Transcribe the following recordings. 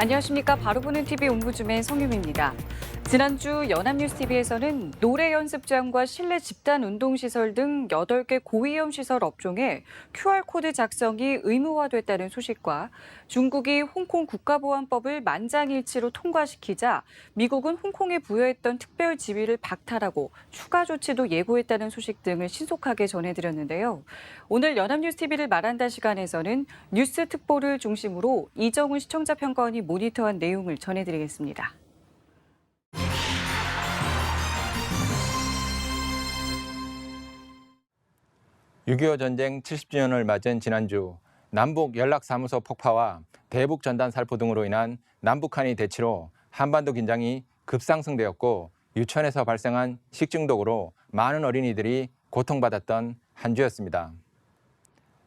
안녕하십니까. 바로 보는 TV 옹부줌의 성유미입니다. 지난주 연합뉴스TV에서는 노래 연습장과 실내 집단 운동시설 등 8개 고위험 시설 업종에 QR코드 작성이 의무화됐다는 소식과 중국이 홍콩 국가보안법을 만장일치로 통과시키자 미국은 홍콩에 부여했던 특별 지위를 박탈하고 추가 조치도 예고했다는 소식 등을 신속하게 전해드렸는데요. 오늘 연합뉴스TV를 말한다 시간에서는 뉴스 특보를 중심으로 이정훈 시청자 평가원이 모니터한 내용을 전해드리겠습니다. 6.25 전쟁 70주년을 맞은 지난주 남북 연락사무소 폭파와 대북 전단 살포 등으로 인한 남북한의 대치로 한반도 긴장이 급상승되었고 유치원에서 발생한 식중독으로 많은 어린이들이 고통받았던 한 주였습니다.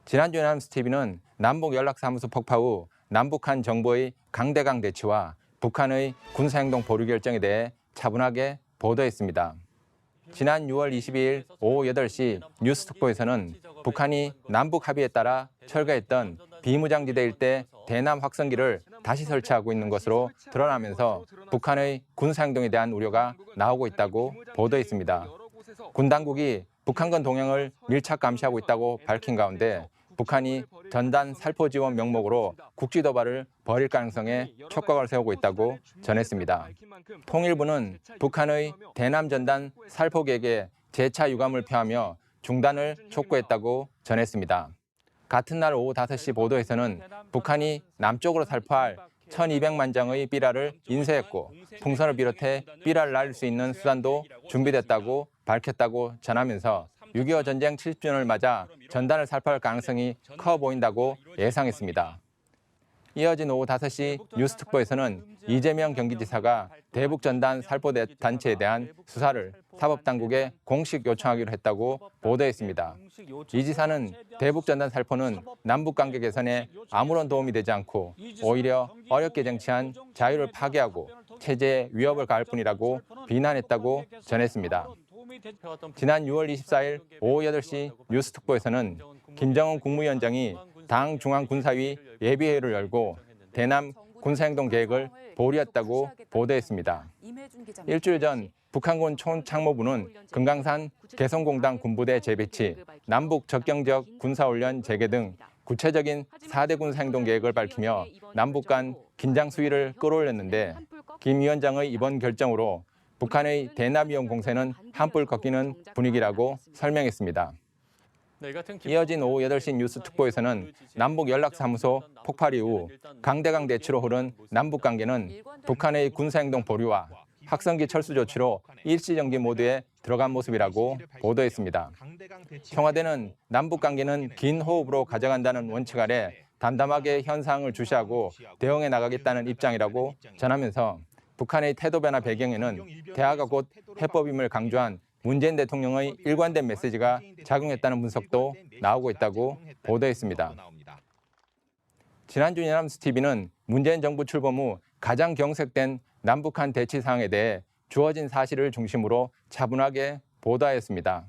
지난주 연합뉴스TV는 남북 연락사무소 폭파 후 남북한 정부의 강대강 대치와 북한의 군사행동 보류 결정에 대해 차분하게 보도했습니다. 지난 6월 22일 오후 8시 뉴스특보에서는 북한이 남북 합의에 따라 철거했던 비무장지대 일대 대남 확성기를 다시 설치하고 있는 것으로 드러나면서 북한의 군사행동에 대한 우려가 나오고 있다고 보도했습니다. 군 당국이 북한군 동향을 밀착 감시하고 있다고 밝힌 가운데 북한이 전단 살포 지원 명목으로 국지 도발을 벌일 가능성에 촉각을 세우고 있다고 전했습니다. 통일부는 북한의 대남 전단 살포 계획에 재차 유감을 표하며 중단을 촉구했다고 전했습니다. 같은 날 오후 5시 보도에서는 북한이 남쪽으로 살포할 1,200만 장의 삐라를 인쇄했고 풍선을 비롯해 삐라를 날릴 수 있는 수단도 준비됐다고 밝혔다고 전하면서 6.25 전쟁 70주년을 맞아 전단을 살포할 가능성이 커 보인다고 예상했습니다. 이어진 오후 5시 뉴스특보에서는 이재명 경기지사가 대북 전단 살포 단체에 대한 수사를 사법당국에 공식 요청하기로 했다고 보도했습니다. 이 지사는 대북 전단 살포는 남북관계 개선에 아무런 도움이 되지 않고 오히려 어렵게 쟁취한 자유를 파괴하고 체제에 위협을 가할 뿐이라고 비난했다고 전했습니다. 지난 6월 24일 오후 8시 뉴스특보에서는 김정은 국무위원장이 당 중앙군사위 예비회의를 열고 대남 군사행동 계획을 보류했다고 보도했습니다. 일주일 전 북한군 총참모부는 금강산 개성공단 군부대 재배치, 남북 적경적 군사훈련 재개 등 구체적인 4대 군사행동 계획을 밝히며 남북 간 긴장 수위를 끌어올렸는데 김 위원장의 이번 결정으로 북한의 대남 위험 공세는 한풀 꺾이는 분위기라고 설명했습니다. 이어진 오후 8시 뉴스 특보에서는 남북 연락사무소 폭발 이후 강대강 대치로 흐른 남북 관계는 북한의 군사행동 보류와 확성기 철수 조치로 일시정지 모드에 들어간 모습이라고 보도했습니다. 청와대는 남북 관계는 긴 호흡으로 가져간다는 원칙 아래 담담하게 현상을 주시하고 대응해 나가겠다는 입장이라고 전하면서 북한의 태도 변화 배경에는 대화가 곧 해법임을 강조한 문재인 대통령의 일관된 메시지가 작용했다는 분석도 나오고 있다고 보도했습니다. 지난주 연합뉴스TV는 문재인 정부 출범 후 가장 경색된 남북한 대치 상황에 대해 주어진 사실을 중심으로 차분하게 보도하였습니다.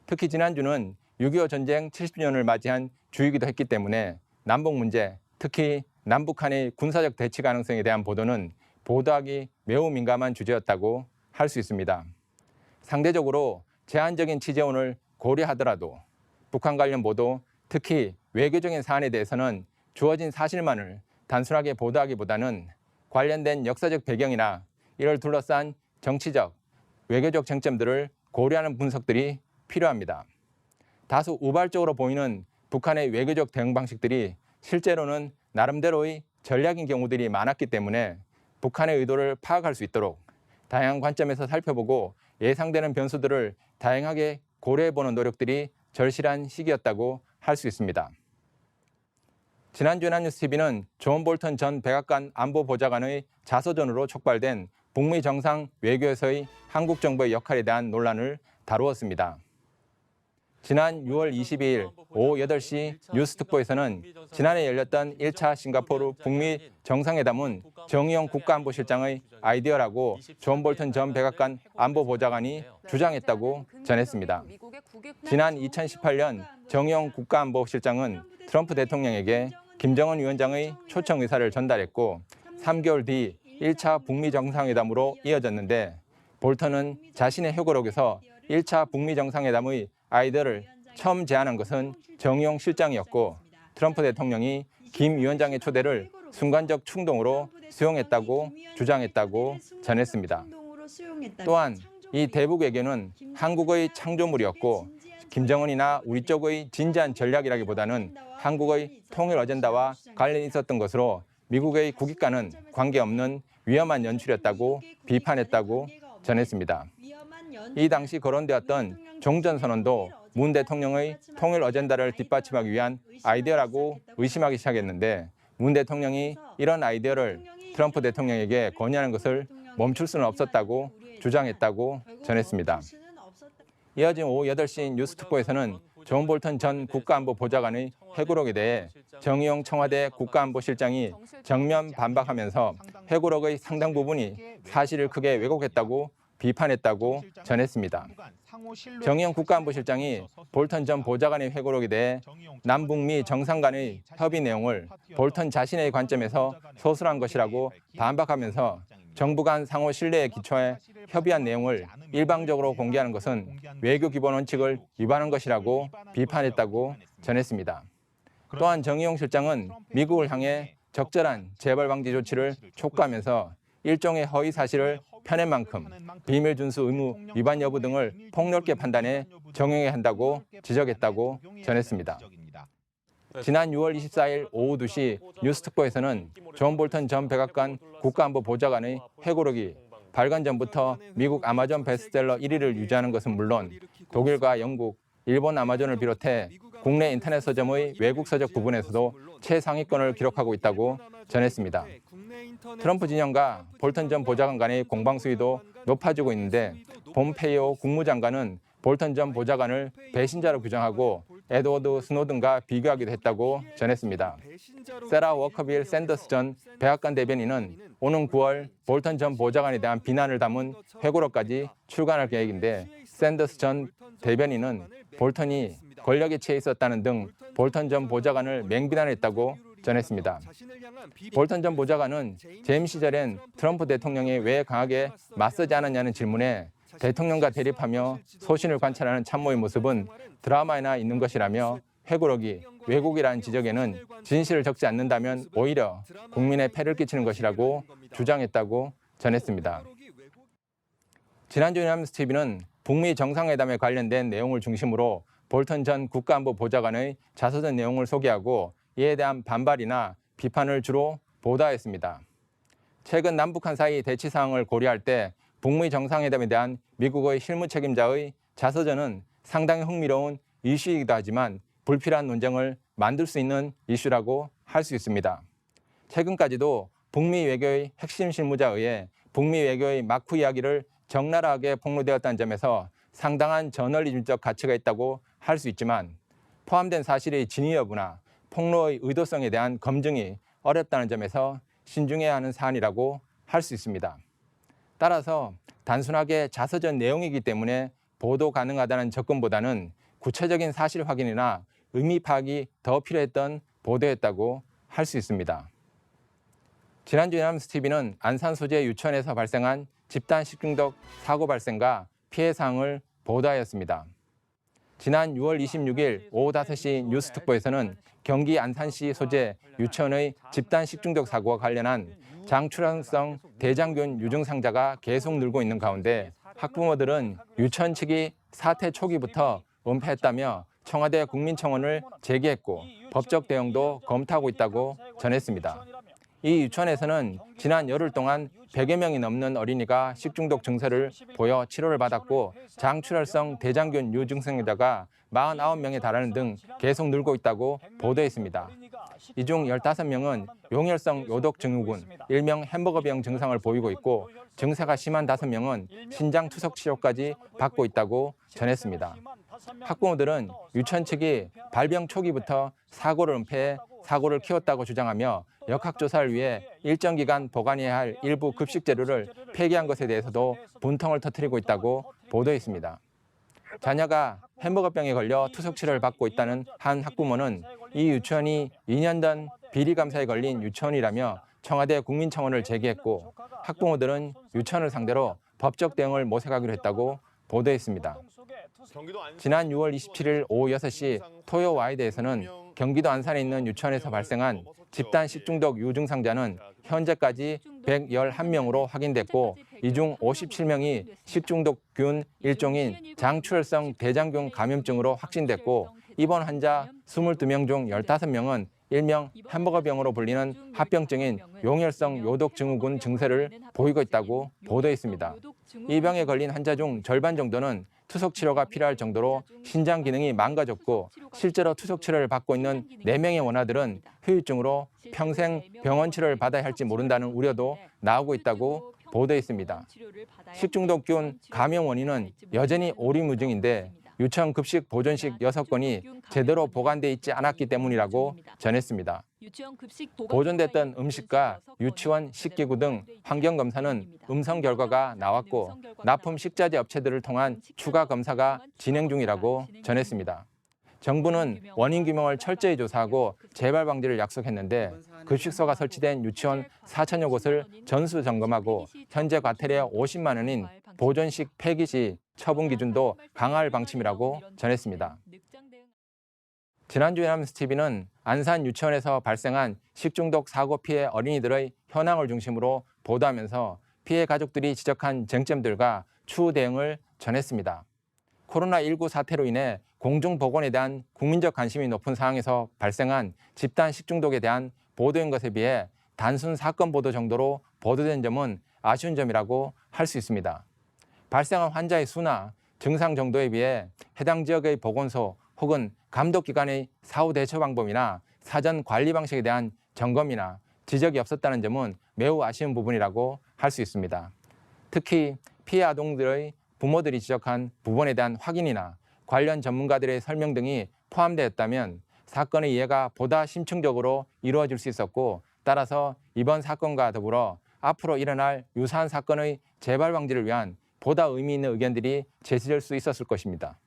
특히 지난주는 6.25 전쟁 70주년을 맞이한 주이기도 했기 때문에 남북 문제, 특히 남북한의 군사적 대치 가능성에 대한 보도는 보도하기 매우 민감한 주제였다고 할 수 있습니다. 상대적으로 제한적인 취재원을 고려하더라도 북한 관련 보도, 특히 외교적인 사안에 대해서는 주어진 사실만을 단순하게 보도하기보다는 관련된 역사적 배경이나 이를 둘러싼 정치적, 외교적 쟁점들을 고려하는 분석들이 필요합니다. 다소 우발적으로 보이는 북한의 외교적 대응 방식들이 실제로는 나름대로의 전략인 경우들이 많았기 때문에 북한의 의도를 파악할 수 있도록 다양한 관점에서 살펴보고 예상되는 변수들을 다양하게 고려해보는 노력들이 절실한 시기였다고 할 수 있습니다. 지난주 연합뉴스TV는 존 볼턴 전 백악관 안보보좌관의 자서전으로 촉발된 북미 정상 외교에서의 한국 정부의 역할에 대한 논란을 다루었습니다. 지난 6월 22일 오후 8시 뉴스특보에서는 지난해 열렸던 1차 싱가포르 북미 정상회담은 정의용 국가안보실장의 아이디어라고 존 볼턴 전 백악관 안보보좌관이 주장했다고 전했습니다. 지난 2018년 정의용 국가안보실장은 트럼프 대통령에게 김정은 위원장의 초청 의사를 전달했고 3개월 뒤 1차 북미 정상회담으로 이어졌는데 볼턴은 자신의 회고록에서 1차 북미 정상회담의 아이디어를 처음 제안한 것은 정의용 실장이었고 트럼프 대통령이 김 위원장의 초대를 순간적 충동으로 수용했다고 주장했다고 전했습니다. 또한 이 대북 외교는 한국의 창조물이었고 김정은이나 우리 쪽의 진지한 전략이라기보다는 한국의 통일 어젠다와 관련이 있었던 것으로 미국의 국익과는 관계없는 위험한 연출이었다고 비판했다고 전했습니다. 이 당시 거론되었던 종전선언도 문 대통령의 통일 어젠다를 뒷받침하기 위한 아이디어라고 의심하기 시작했는데 문 대통령이 이런 아이디어를 트럼프 대통령에게 건의하는 것을 멈출 수는 없었다고 주장했다고 전했습니다. 이어진 오후 8시 뉴스특보에서는 존 볼턴 전 국가안보보좌관의 회고록에 대해 정의용 청와대 국가안보실장이 정면 반박하면서 회고록의 상당 부분이 사실을 크게 왜곡했다고 비판했다고 전했습니다. 정의용 국가안보실장이 볼턴 전 보좌관의 회고록에 대해 남북미 정상 간의 협의 내용을 볼턴 자신의 관점에서 소술한 것이라고 반박하면서 정부 간 상호 신뢰에 기초해 협의한 내용을 일방적으로 공개하는 것은 외교 기본 원칙을 위반한 것이라고 비판했다고 전했습니다. 또한 정의용 실장은 미국을 향해 적절한 재벌 방지 조치를 촉구하면서 일종의 허위 사실을 펴낸 만큼 비밀 준수 의무 위반 여부 등을 폭넓게 판단해 적용해야 한다고 지적했다고 전했습니다. 지난 6월 24일 오후 2시 뉴스특보에서는 존 볼턴 전 백악관 국가안보보좌관의 회고록이 발간 전부터 미국 아마존 베스트셀러 1위를 유지하는 것은 물론 독일과 영국, 일본 아마존을 비롯해 국내 인터넷 서점의 외국 서적 부분에서도 최상위권을 기록하고 있다고 전했습니다. 트럼프 진영과 볼턴 전 보좌관 간의 공방 수위도 높아지고 있는데 폼페이오 국무장관은 볼턴 전 보좌관을 배신자로 규정하고 에드워드 스노든과 비교하기도 했다고 전했습니다. 세라 워커빌 샌더스 전 백악관 대변인은 오는 9월 볼턴 전 보좌관에 대한 비난을 담은 회고록까지 출간할 계획인데 샌더스 전 대변인은 볼턴이 권력에 취해 있었다는 등 볼턴 전 보좌관을 맹비난했다고 전했습니다. 볼턴 전 보좌관은 재임 시절엔 트럼프 대통령이 왜 강하게 맞서지 않았냐는 질문에 대통령과 대립하며 소신을 관찰하는 참모의 모습은 드라마에나 있는 것이라며 회고록이 왜곡이라는 지적에는 진실을 적지 않는다면 오히려 국민에 폐를 끼치는 것이라고 주장했다고 전했습니다. 지난주 연합뉴스TV는 북미 정상회담에 관련된 내용을 중심으로 볼턴 전 국가안보보좌관의 자서전 내용을 소개하고 이에 대한 반발이나 비판을 주로 보도했습니다. 최근 남북한 사이 대치 상황을 고려할 때 북미 정상회담에 대한 미국의 실무 책임자의 자서전은 상당히 흥미로운 이슈이기도 하지만 불필요한 논쟁을 만들 수 있는 이슈라고 할 수 있습니다. 최근까지도 북미 외교의 핵심 실무자에 의해 북미 외교의 막후 이야기를 적나라하게 폭로되었다는 점에서 상당한 저널리즘적 가치가 있다고 할 수 있지만 포함된 사실의 진위 여부나 폭로의 의도성에 대한 검증이 어렵다는 점에서 신중해야 하는 사안이라고 할 수 있습니다. 따라서 단순하게 자서전 내용이기 때문에 보도 가능하다는 접근보다는 구체적인 사실 확인이나 의미 파악이 더 필요했던 보도였다고 할 수 있습니다. 지난주 연합뉴스TV는 안산 소재 유치원에서 발생한 집단 식중독 사고 발생과 피해 사항을 보도하였습니다. 지난 6월 26일 오후 5시 뉴스특보에서는 경기 안산시 소재 유치원의 집단 식중독 사고와 관련한 장출혈성 대장균 유증상자가 계속 늘고 있는 가운데 학부모들은 유치원 측이 사태 초기부터 은폐했다며 청와대 국민청원을 제기했고 법적 대응도 검토하고 있다고 전했습니다. 이 유치원에서는 지난 열흘 동안 100여 명이 넘는 어린이가 식중독 증세를 보여 치료를 받았고 장출혈성 대장균 유증상자가 49명에 달하는 등 계속 늘고 있다고 보도했습니다. 이 중 15명은 용혈성 요독 증후군, 일명 햄버거병 증상을 보이고 있고 증세가 심한 5명은 신장 투석 치료까지 받고 있다고 전했습니다. 학부모들은 유치원 측이 발병 초기부터 사고를 은폐해 사고를 키웠다고 주장하며 역학조사를 위해 일정 기간 보관해야 할 일부 급식 재료를 폐기한 것에 대해서도 분통을 터뜨리고 있다고 보도했습니다. 자녀가 햄버거병에 걸려 투석 치료를 받고 있다는 한 학부모는 이 유치원이 2년 전 비리 감사에 걸린 유치원이라며 청와대 국민청원을 제기했고 학부모들은 유치원을 상대로 법적 대응을 모색하기로 했다고 보도했습니다. 지난 6월 27일 오후 6시 토요와이드에서는 경기도 안산에 있는 유치원에서 발생한 집단 식중독 유증상자는 현재까지 111명으로 확인됐고 이 중 57명이 식중독균 일종인 장출혈성 대장균 감염증으로 확진됐고 입원 환자 22명 중 15명은 일명 햄버거병으로 불리는 합병증인 용혈성 요독증후군 증세를 보이고 있다고 보도했습니다. 이 병에 걸린 환자 중 절반 정도는 투석 치료가 필요할 정도로 신장 기능이 망가졌고 실제로 투석 치료를 받고 있는 4명의 원아들은 후유증으로 평생 병원 치료를 받아야 할지 모른다는 우려도 나오고 있다고 보도했습니다. 식중독균 감염 원인은 여전히 오리무중인데 유치원 급식 보존식 6건이 제대로 보관돼 있지 않았기 때문이라고 전했습니다. 보존됐던 음식과 유치원 식기구 등 환경검사는 음성 결과가 나왔고 납품 식자재 업체들을 통한 추가 검사가 진행 중이라고 전했습니다. 정부는 원인 규명을 철저히 조사하고 재발 방지를 약속했는데 급식소가 설치된 유치원 4천여 곳을 전수 점검하고 현재 과태료 50만 원인 보존식 폐기 시 처분 기준도 강화할 방침이라고 전했습니다. 지난주 연합뉴스TV는 안산 유치원에서 발생한 식중독 사고 피해 어린이들의 현황을 중심으로 보도하면서 피해 가족들이 지적한 쟁점들과 추후 대응을 전했습니다. 코로나19 사태로 인해 공중보건에 대한 국민적 관심이 높은 상황에서 발생한 집단 식중독에 대한 보도인 것에 비해 단순 사건 보도 정도로 보도된 점은 아쉬운 점이라고 할 수 있습니다. 발생한 환자의 수나 증상 정도에 비해 해당 지역의 보건소 혹은 감독기관의 사후 대처 방법이나 사전 관리 방식에 대한 점검이나 지적이 없었다는 점은 매우 아쉬운 부분이라고 할 수 있습니다. 특히 피해 아동들의 부모들이 지적한 부분에 대한 확인이나 관련 전문가들의 설명 등이 포함되었다면 사건의 이해가 보다 심층적으로 이루어질 수 있었고 따라서 이번 사건과 더불어 앞으로 일어날 유사한 사건의 재발 방지를 위한 보다 의미 있는 의견들이 제시될 수 있었을 것입니다.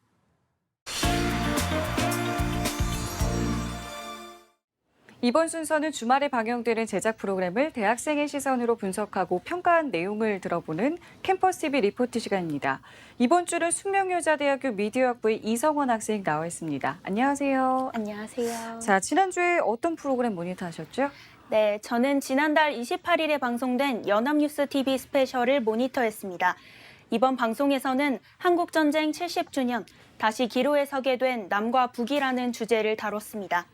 이번 순서는 주말에 방영되는 제작 프로그램을 대학생의 시선으로 분석하고 평가한 내용을 들어보는 캠퍼스 TV 리포트 시간입니다. 이번 주는 숙명여자대학교 미디어학부의 이성원 학생 나와 있습니다. 안녕하세요. 안녕하세요. 자, 지난주에 어떤 프로그램 모니터하셨죠? 네, 저는 지난달 28일에 방송된 연합뉴스TV 스페셜을 모니터했습니다. 이번 방송에서는 한국전쟁 70주년, 다시 기로에 서게 된 남과 북이라는 주제를 다뤘습니다.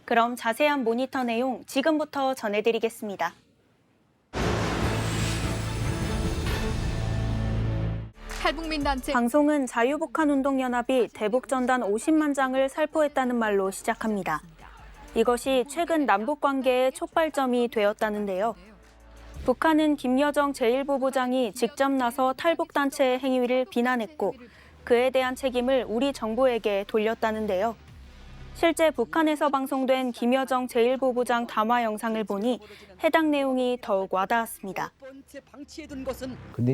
그럼 자세한 모니터 내용 지금부터 전해드리겠습니다. 탈북민단체 방송은 자유북한운동연합이 대북전단 50만 장을 살포했다는 말로 시작합니다. 이것이 최근 남북관계의 촉발점이 되었다는데요. 북한은 김여정 제1부부장이 직접 나서 탈북단체의 행위를 비난했고 그에 대한 책임을 우리 정부에게 돌렸다는데요. 실제 북한에서 방송된 김여정 제1부부장 담화 영상을 보니 해당 내용이 더욱 와닿았습니다.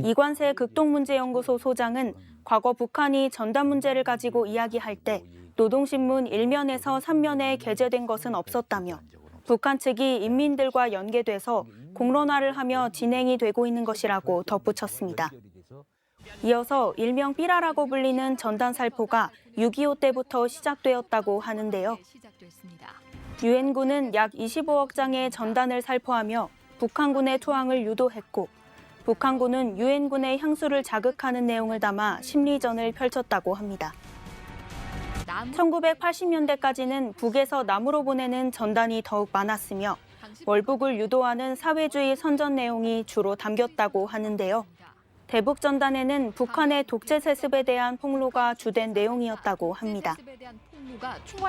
이관세 극동문제연구소 소장은 과거 북한이 전단 문제를 가지고 이야기할 때 노동신문 1면에서 3면에 게재된 것은 없었다며 북한 측이 인민들과 연계돼서 공론화를 하며 진행이 되고 있는 것이라고 덧붙였습니다. 이어서 일명 삐라라고 불리는 전단 살포가 6.25 때부터 시작되었다고 하는데요. 유엔군은 약 25억 장의 전단을 살포하며 북한군의 투항을 유도했고 북한군은 유엔군의 향수를 자극하는 내용을 담아 심리전을 펼쳤다고 합니다. 1980년대까지는 북에서 남으로 보내는 전단이 더욱 많았으며 월북을 유도하는 사회주의 선전 내용이 주로 담겼다고 하는데요. 대북 전단에는 북한의 독재 세습에 대한 폭로가 주된 내용이었다고 합니다.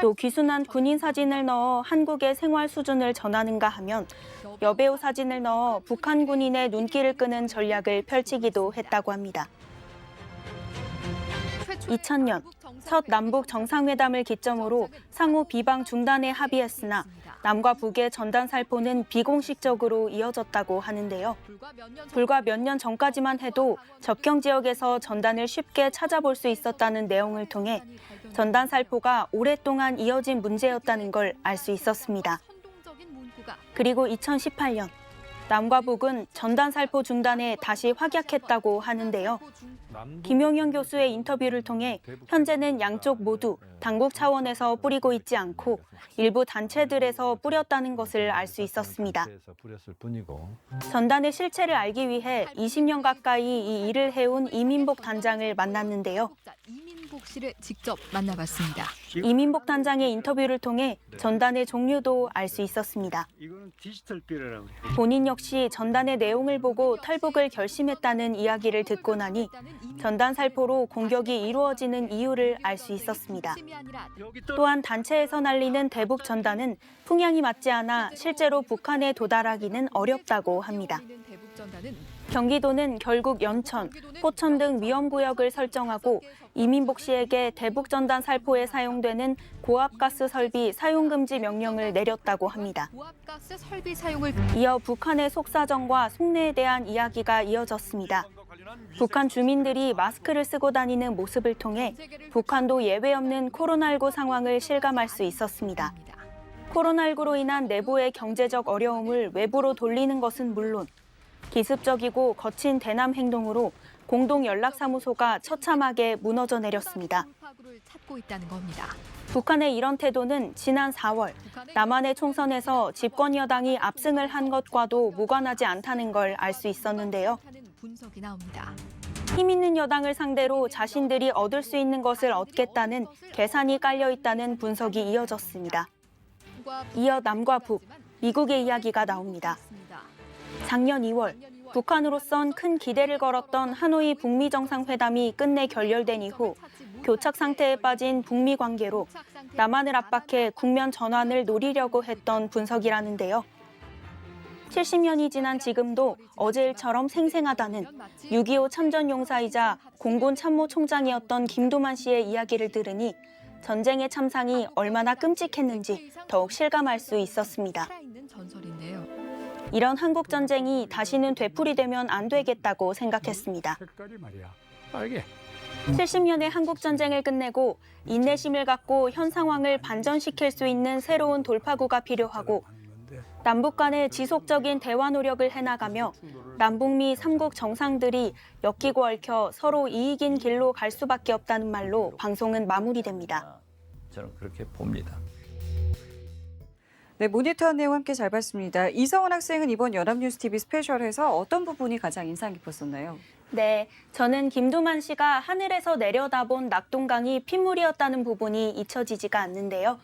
또 귀순한 군인 사진을 넣어 한국의 생활 수준을 전하는가 하면 여배우 사진을 넣어 북한 군인의 눈길을 끄는 전략을 펼치기도 했다고 합니다. 2000년 첫 남북 정상회담을 기점으로 상호 비방 중단에 합의했으나 남과 북의 전단 살포는 비공식적으로 이어졌다고 하는데요. 불과 몇 년 전까지만 해도 접경 지역에서 전단을 쉽게 찾아볼 수 있었다는 내용을 통해 전단 살포가 오랫동안 이어진 문제였다는 걸 알 수 있었습니다. 그리고 2018년 남과 북은 전단 살포 중단에 다시 확약했다고 하는데요. 김용현 교수의 인터뷰를 통해 현재는 양쪽 모두 당국 차원에서 뿌리고 있지 않고 일부 단체들에서 뿌렸다는 것을 알 수 있었습니다. 전단의 실체를 알기 위해 20년 가까이 이 일을 해온 이민복 단장을 만났는데요. 이민복 씨를 직접 만나봤습니다. 이민복 단장의 인터뷰를 통해 전단의 종류도 알 수 있었습니다. 이거는 디지털 비례라고 그래요. 본인 역시 전단의 내용을 보고 탈북을 결심했다는 이야기를 듣고 나니 전단 살포로 공격이 이루어지는 이유를 알 수 있었습니다. 여기 또 또한 단체에서 날리는 대북 전단은 풍향이 맞지 않아 실제로 북한에 도달하기는 어렵다고 합니다. 경기도는 결국 연천, 포천 등 위험구역을 설정하고 이민복 씨에게 대북 전단 살포에 사용되는 고압가스 설비 사용금지 명령을 내렸다고 합니다. 고압가스 설비 사용을 이어 북한의 속사정과 속내에 대한 이야기가 이어졌습니다. 북한 주민들이 마스크를 쓰고 다니는 모습을 통해 북한도 예외 없는 코로나19 상황을 실감할 수 있었습니다. 코로나19로 인한 내부의 경제적 어려움을 외부로 돌리는 것은 물론 기습적이고 거친 대남 행동으로 공동 연락사무소가 처참하게 무너져 내렸습니다. 찾고 있다는 겁니다. 북한의 이런 태도는 지난 4월 남한의 총선에서 집권 여당이 압승을 한 것과도 무관하지 않다는 걸 알 수 있었는데요. 분석이 나옵니다. 힘 있는 여당을 상대로 자신들이 얻을 수 있는 것을 얻겠다는 계산이 깔려 있다는 분석이 이어졌습니다. 이어 남과 북, 미국의 이야기가 나옵니다. 작년 2월 북한으로선 큰 기대를 걸었던 하노이 북미 정상회담이 끝내 결렬된 이후 교착 상태에 빠진 북미 관계로 남한을 압박해 국면 전환을 노리려고 했던 분석이라는데요. 70년이 지난 지금도 어제 일처럼 생생하다는 6.25 참전용사이자 공군 참모총장이었던 김두만 씨의 이야기를 들으니 전쟁의 참상이 얼마나 끔찍했는지 더욱 실감할 수 있었습니다. 이런 한국 전쟁이 다시는 되풀이되면 안 되겠다고 생각했습니다. 색깔이 말이야. 빨개. 70년의 한국 전쟁을 끝내고 인내심을 갖고 현 상황을 반전시킬 수 있는 새로운 돌파구가 필요하고 남북 간의 지속적인 대화 노력을 해나가며 남북미 3국 정상들이 엮이고 얽혀 서로 이익인 길로 갈 수밖에 없다는 말로 방송은 마무리됩니다. 저는 그렇게 봅니다. 네, 모니터 내용 함께 잘 봤습니다. 이성원 학생은 이번 연합뉴스TV 스페셜에서 어떤 부분이 가장 인상 깊었었나요? 네, 저는 김두만 씨가 하늘에서 내려다본 낙동강이 핏물이었다는 부분이 잊혀지지가 않는데요.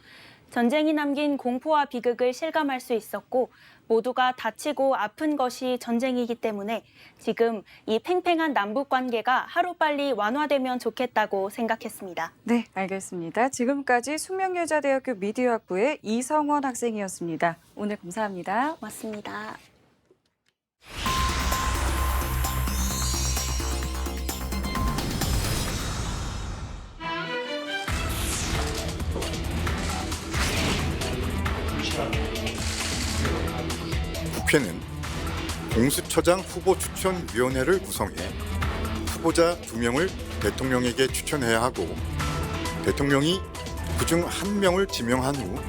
전쟁이 남긴 공포와 비극을 실감할 수 있었고 모두가 다치고 아픈 것이 전쟁이기 때문에 지금 이 팽팽한 남북 관계가 하루빨리 완화되면 좋겠다고 생각했습니다. 네, 알겠습니다. 지금까지 숙명여자대학교 미디어학부의 이성원 학생이었습니다. 오늘 감사합니다. 고맙습니다. 국회는 공수처장 후보 추천위원회를 구성해 후보자 2명을 대통령에게 추천해야 하고 대통령이 그중 1명을 지명한 후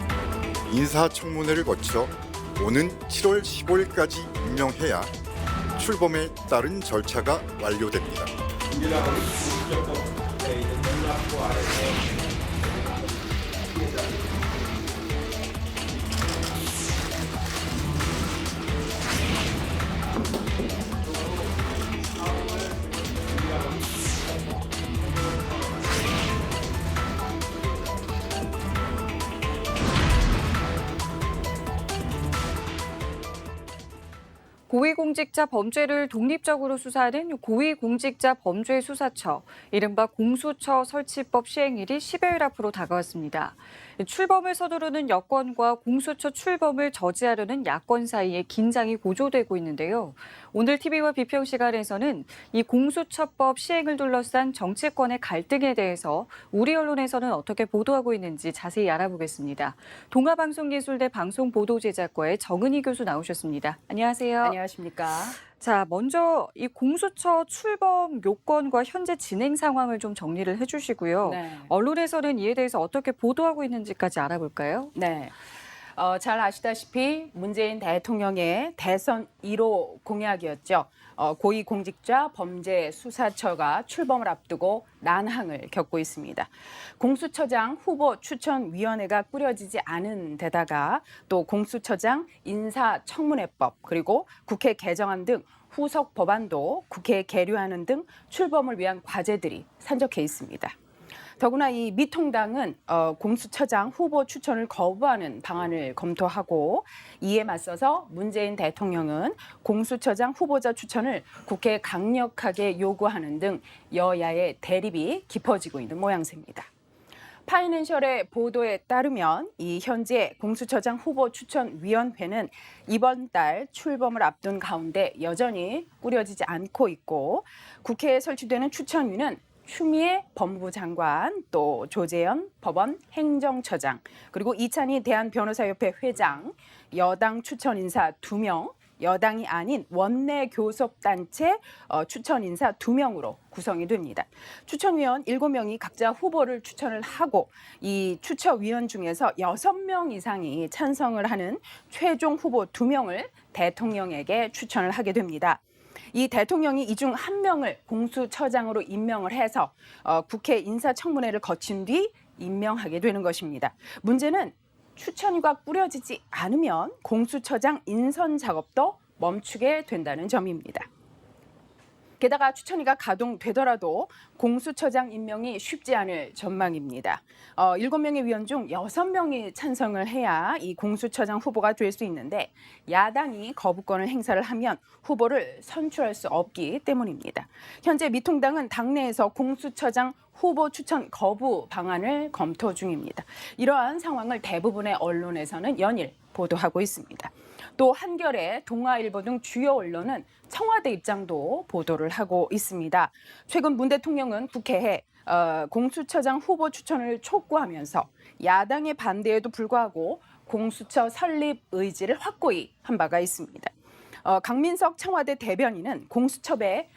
인사청문회를 거쳐 오는 7월 15일까지 임명해야 출범에 따른 절차가 완료됩니다. 고위공직자 범죄를 독립적으로 수사하는 고위공직자범죄수사처, 이른바 공수처 설치법 시행일이 10여일 앞으로 다가왔습니다. 출범을 서두르는 여권과 공수처 출범을 저지하려는 야권 사이에 긴장이 고조되고 있는데요. 오늘 TV와 비평 시간에서는 이 공수처법 시행을 둘러싼 정치권의 갈등에 대해서 우리 언론에서는 어떻게 보도하고 있는지 자세히 알아보겠습니다. 동아방송기술대 방송보도제작과의 정은희 교수 나오셨습니다. 안녕하세요. 안녕하십니까. 자, 먼저 이 공수처 출범 요건과 현재 진행 상황을 좀 정리를 해주시고요. 네. 언론에서는 이에 대해서 어떻게 보도하고 있는지까지 알아볼까요? 네. 잘 아시다시피 문재인 대통령의 대선 1호 공약이었죠. 고위공직자 범죄수사처가 출범을 앞두고 난항을 겪고 있습니다. 공수처장 후보 추천위원회가 꾸려지지 않은 데다가 또 공수처장 인사청문회법 그리고 국회 개정안 등 후속 법안도 국회에 계류하는 등 출범을 위한 과제들이 산적해 있습니다. 더구나 이 미통당은 공수처장 후보 추천을 거부하는 방안을 검토하고 이에 맞서서 문재인 대통령은 공수처장 후보자 추천을 국회에 강력하게 요구하는 등 여야의 대립이 깊어지고 있는 모양새입니다. 파이낸셜의 보도에 따르면 이 현재 공수처장 후보 추천위원회는 이번 달 출범을 앞둔 가운데 여전히 꾸려지지 않고 있고 국회에 설치되는 추천위는 추미애 법무부 장관, 또 조재현 법원 행정처장, 그리고 이찬희 대한변호사협회 회장, 여당 추천 인사 2명, 여당이 아닌 원내 교섭단체 추천 인사 2명으로 구성이 됩니다. 추천위원 7명이 각자 후보를 추천을 하고 이 추천위원 중에서 6명 이상이 찬성을 하는 최종 후보 2명을 대통령에게 추천을 하게 됩니다. 이 대통령이 이 중 1명을 공수처장으로 임명을 해서 국회 인사청문회를 거친 뒤 임명하게 되는 것입니다. 문제는 추천위가 꾸려지지 않으면 공수처장 인선 작업도 멈추게 된다는 점입니다. 게다가 추천위가 가동되더라도 공수처장 임명이 쉽지 않을 전망입니다. 7명의 위원 중 6명이 찬성을 해야 이 공수처장 후보가 될 수 있는데 야당이 거부권을 행사를 하면 후보를 선출할 수 없기 때문입니다. 현재 미통당은 당내에서 공수처장 후보 추천 거부 방안을 검토 중입니다. 이러한 상황을 대부분의 언론에서는 연일 보도하고 있습니다. 또 한겨레, 동아일보 등 주요 언론은 청와대 입장도 보도를 하고 있습니다. 최근 문 대통령은 국회에 공수처장 후보 추천을 촉구하면서 야당의 반대에도 불구하고 공수처 설립 의지를 확고히 한 바가 있습니다. 강민석 청와대 대변인은 공수처법의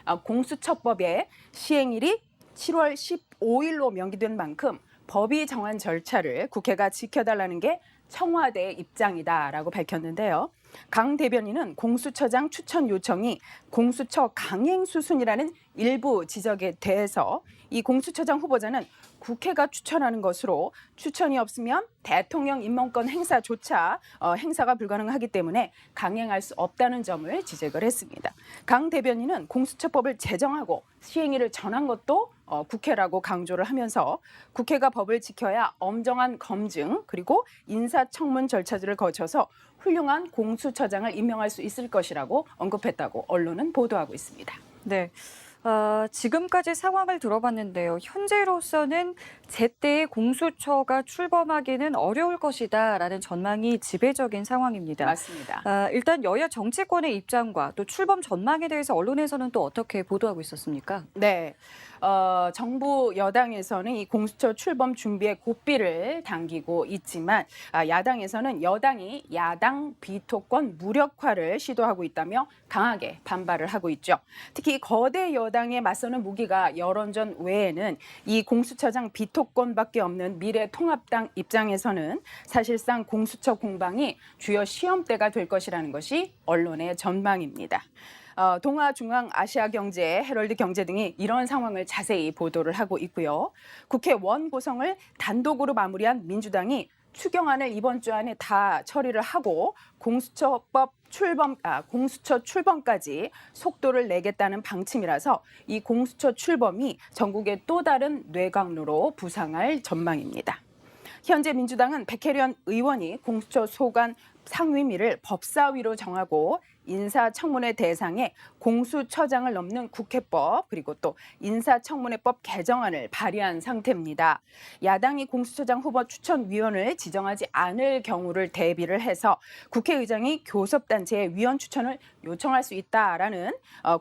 시행일이 7월 15일로 명기된 만큼 법이 정한 절차를 국회가 지켜달라는 게 청와대의 입장이다라고 밝혔는데요. 강 대변인은 공수처장 추천 요청이 공수처 강행 수순이라는 일부 지적에 대해서 이 공수처장 후보자는 국회가 추천하는 것으로 추천이 없으면 대통령 임명권 행사조차 행사가 불가능하기 때문에 강행할 수 없다는 점을 지적을 했습니다. 강 대변인은 공수처법을 제정하고 시행일을 정한 것도 국회라고 강조를 하면서 국회가 법을 지켜야 엄정한 검증 그리고 인사청문 절차들을 거쳐서 훌륭한 공수처장을 임명할 수 있을 것이라고 언급했다고 언론은 보도하고 있습니다. 네. 지금까지 상황을 들어봤는데요. 현재로서는 제때 공수처가 출범하기는 어려울 것이다라는 전망이 지배적인 상황입니다. 맞습니다. 일단 여야 정치권의 입장과 또 출범 전망에 대해서 언론에서는 또 어떻게 보도하고 있었습니까? 네. 정부 여당에서는 이 공수처 출범 준비에 고삐를 당기고 있지만 야당에서는 여당이 야당 비토권 무력화를 시도하고 있다며 강하게 반발을 하고 있죠. 특히 거대 여당에 맞서는 무기가 여론전 외에는 이 공수처장 비토권밖에 없는 미래통합당 입장에서는 사실상 공수처 공방이 주요 시험대가 될 것이라는 것이 언론의 전망입니다. 동아중앙아시아경제, 헤럴드경제 등이 이런 상황을 자세히 보도를 하고 있고요. 국회 원구성을 단독으로 마무리한 민주당이 추경안을 이번 주 안에 다 처리를 하고 공수처 출범까지 속도를 내겠다는 방침이라서 이 공수처 출범이 전국의 또 다른 뇌강로로 부상할 전망입니다. 현재 민주당은 백혜련 의원이 공수처 소관 상임위를 법사위로 정하고 인사청문회 대상에 공수처장을 넘는 국회법 그리고 또 인사청문회법 개정안을 발의한 상태입니다. 야당이 공수처장 후보 추천위원을 지정하지 않을 경우를 대비를 해서 국회의장이 교섭단체의 위원 추천을 요청할 수 있다라는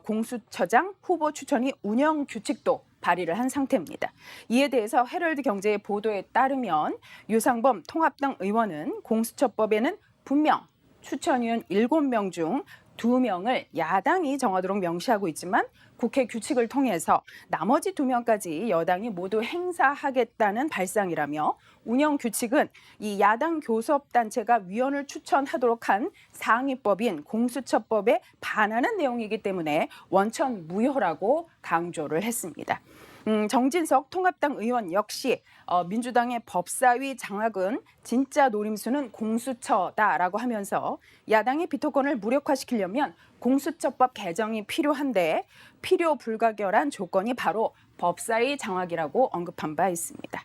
공수처장 후보 추천이 운영 규칙도 발의를 한 상태입니다. 이에 대해서 헤럴드 경제의 보도에 따르면 유상범 통합당 의원은 공수처법에는 분명 추천위원 7명 중 2명을 야당이 정하도록 명시하고 있지만 국회 규칙을 통해서 나머지 2명까지 여당이 모두 행사하겠다는 발상이라며 운영 규칙은 이 야당 교섭단체가 위원을 추천하도록 한 상위법인 공수처법에 반하는 내용이기 때문에 원천 무효라고 강조를 했습니다. 정진석 통합당 의원 역시 민주당의 법사위 장악은 진짜 노림수는 공수처다라고 하면서 야당의 비토권을 무력화시키려면 공수처법 개정이 필요한데 필요 불가결한 조건이 바로 법사위 장악이라고 언급한 바 있습니다.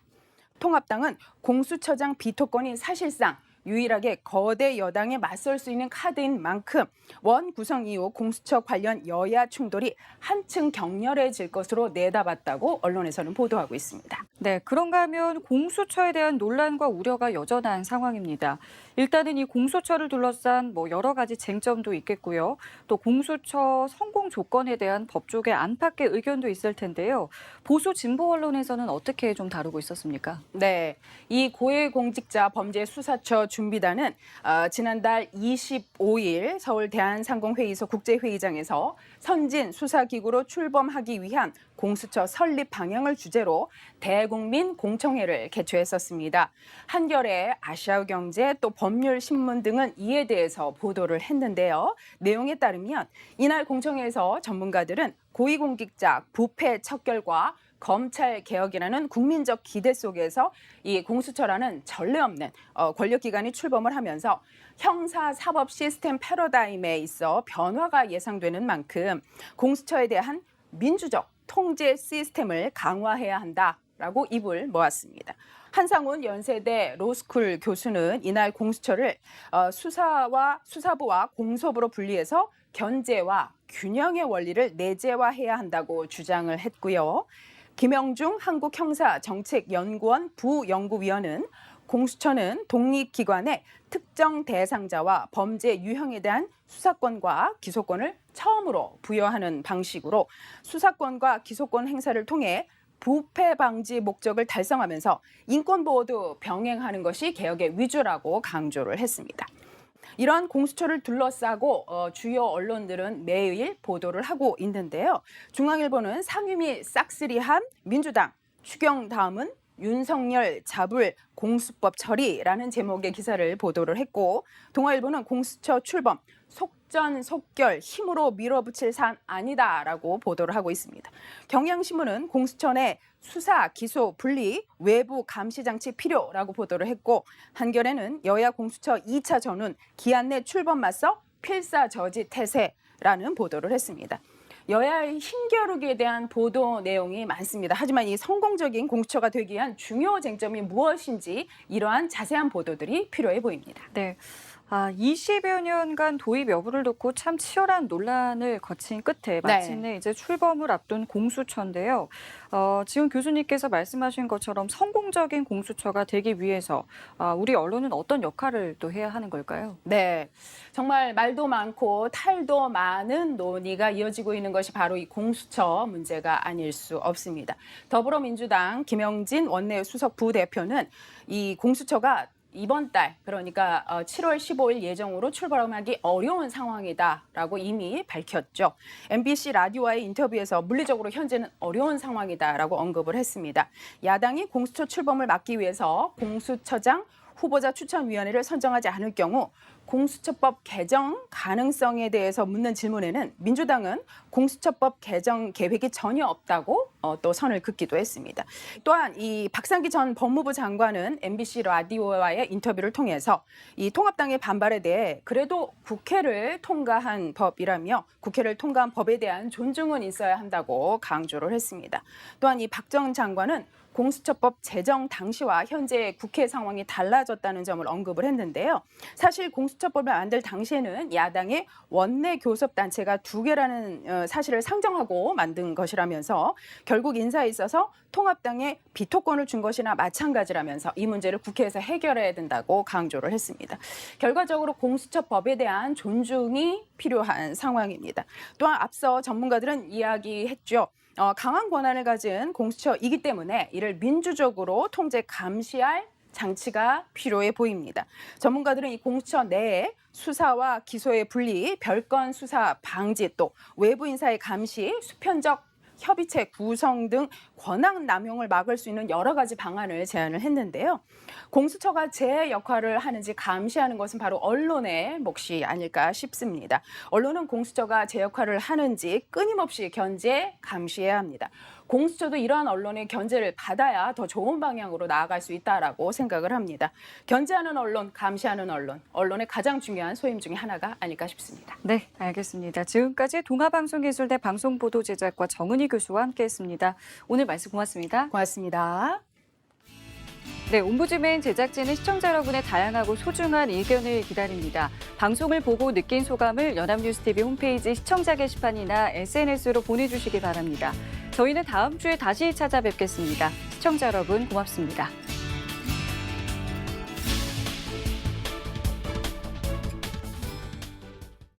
통합당은 공수처장 비토권이 사실상 유일하게 거대 여당에 맞설 수 있는 카드인 만큼 원 구성 이후 공수처 관련 여야 충돌이 한층 격렬해질 것으로 내다봤다고 언론에서는 보도하고 있습니다. 네, 그런가 하면 공수처에 대한 논란과 우려가 여전한 상황입니다. 일단은 이 공수처를 둘러싼 여러 가지 쟁점도 있겠고요. 또 공수처 성공 조건에 대한 법조계 안팎의 의견도 있을 텐데요. 보수 진보 언론에서는 어떻게 좀 다루고 있었습니까? 네, 이 고위공직자 범죄수사처 준비단은 지난달 25일 서울 대한상공회의소 국제회의장에서 선진 수사기구로 출범하기 위한 공수처 설립 방향을 주제로 대국민 공청회를 개최했었습니다. 한겨레, 아시아경제, 또 법률신문 등은 이에 대해서 보도를 했는데요. 내용에 따르면 이날 공청회에서 전문가들은 고위공직자 부패 척결과 검찰 개혁이라는 국민적 기대 속에서 이 공수처라는 전례 없는 권력기관이 출범을 하면서 형사사법 시스템 패러다임에 있어 변화가 예상되는 만큼 공수처에 대한 민주적 통제 시스템을 강화해야 한다라고 입을 모았습니다. 한상훈 연세대 로스쿨 교수는 이날 공수처를 수사부와 공소부로 분리해서 견제와 균형의 원리를 내재화해야 한다고 주장을 했고요. 김영중 한국형사정책연구원 부연구위원은 공수처는 독립기관의 특정 대상자와 범죄 유형에 대한 수사권과 기소권을 처음으로 부여하는 방식으로 수사권과 기소권 행사를 통해 부패 방지 목적을 달성하면서 인권 보호도 병행하는 것이 개혁의 위주라고 강조를 했습니다. 이러한 공수처를 둘러싸고 주요 언론들은 매일 보도를 하고 있는데요. 중앙일보는 상임위 싹쓸이한 민주당 추경 다음은 윤석열 잡을 공수법 처리라는 제목의 기사를 보도를 했고 동아일보는 공수처 출범 속전속결 힘으로 밀어붙일 사안 아니다라고 보도를 하고 있습니다. 경향신문은 공수처 내 수사, 기소, 분리, 외부 감시 장치 필요라고 보도를 했고 한겨레는 여야 공수처 2차 전운 기한 내 출범 맞서 필사저지 태세라는 보도를 했습니다. 여야의 힘겨루기에 대한 보도 내용이 많습니다. 하지만 이 성공적인 공수처가 되기 위한 중요 쟁점이 무엇인지 이러한 자세한 보도들이 필요해 보입니다. 네. 20여 년간 도입 여부를 놓고 참 치열한 논란을 거친 끝에 마침내 이제 출범을 앞둔 공수처인데요. 지금 교수님께서 말씀하신 것처럼 성공적인 공수처가 되기 위해서 우리 언론은 어떤 역할을 또 해야 하는 걸까요? 네, 정말 말도 많고 탈도 많은 논의가 이어지고 있는 것이 바로 이 공수처 문제가 아닐 수 없습니다. 더불어민주당 김영진 원내수석 부대표는 이 공수처가 이번 달 그러니까 7월 15일 예정으로 출범하기 어려운 상황이다라고 이미 밝혔죠. MBC 라디오와의 인터뷰에서 물리적으로 현재는 어려운 상황이다라고 언급을 했습니다. 야당이 공수처 출범을 막기 위해서 공수처장 후보자 추천위원회를 선정하지 않을 경우 공수처법 개정 가능성에 대해서 묻는 질문에는 민주당은 공수처법 개정 계획이 전혀 없다고 또 선을 긋기도 했습니다. 또한 이 박상기 전 법무부 장관은 MBC 라디오와의 인터뷰를 통해서 이 통합당의 반발에 대해 그래도 국회를 통과한 법이라며 국회를 통과한 법에 대한 존중은 있어야 한다고 강조를 했습니다. 또한 이 박 전 장관은 공수처법 제정 당시와 현재 국회 상황이 달라졌다는 점을 언급을 했는데요. 사실 공수처법을 만들 당시에는 야당의 원내 교섭단체가 2개라는 사실을 상정하고 만든 것이라면서 결국 인사에 있어서 통합당에 비토권을 준 것이나 마찬가지라면서 이 문제를 국회에서 해결해야 된다고 강조를 했습니다. 결과적으로 공수처법에 대한 존중이 필요한 상황입니다. 또한 앞서 전문가들은 이야기했죠. 강한 권한을 가진 공수처이기 때문에 이를 민주적으로 통제 감시할 장치가 필요해 보입니다. 전문가들은 이 공수처 내에 수사와 기소의 분리, 별건 수사 방지, 또 외부 인사의 감시, 수편적 협의체 구성 등 권한 남용을 막을 수 있는 여러 가지 방안을 제안을 했는데요. 공수처가 제 역할을 하는지 감시하는 것은 바로 언론의 몫이 아닐까 싶습니다. 언론은 공수처가 제 역할을 하는지 끊임없이 견제, 감시해야 합니다. 공수처도 이러한 언론의 견제를 받아야 더 좋은 방향으로 나아갈 수 있다라고 생각을 합니다. 견제하는 언론, 감시하는 언론, 언론의 가장 중요한 소임 중에 하나가 아닐까 싶습니다. 네, 알겠습니다. 지금까지 동아방송기술대 방송보도제작과 정은희 교수와 함께했습니다. 오늘 말씀 고맙습니다. 고맙습니다. 네, 옴부즈맨 제작진은 시청자 여러분의 다양하고 소중한 의견을 기다립니다. 방송을 보고 느낀 소감을 연합뉴스TV 홈페이지 시청자 게시판이나 SNS로 보내주시기 바랍니다. 저희는 다음 주에 다시 찾아뵙겠습니다. 시청자 여러분 고맙습니다.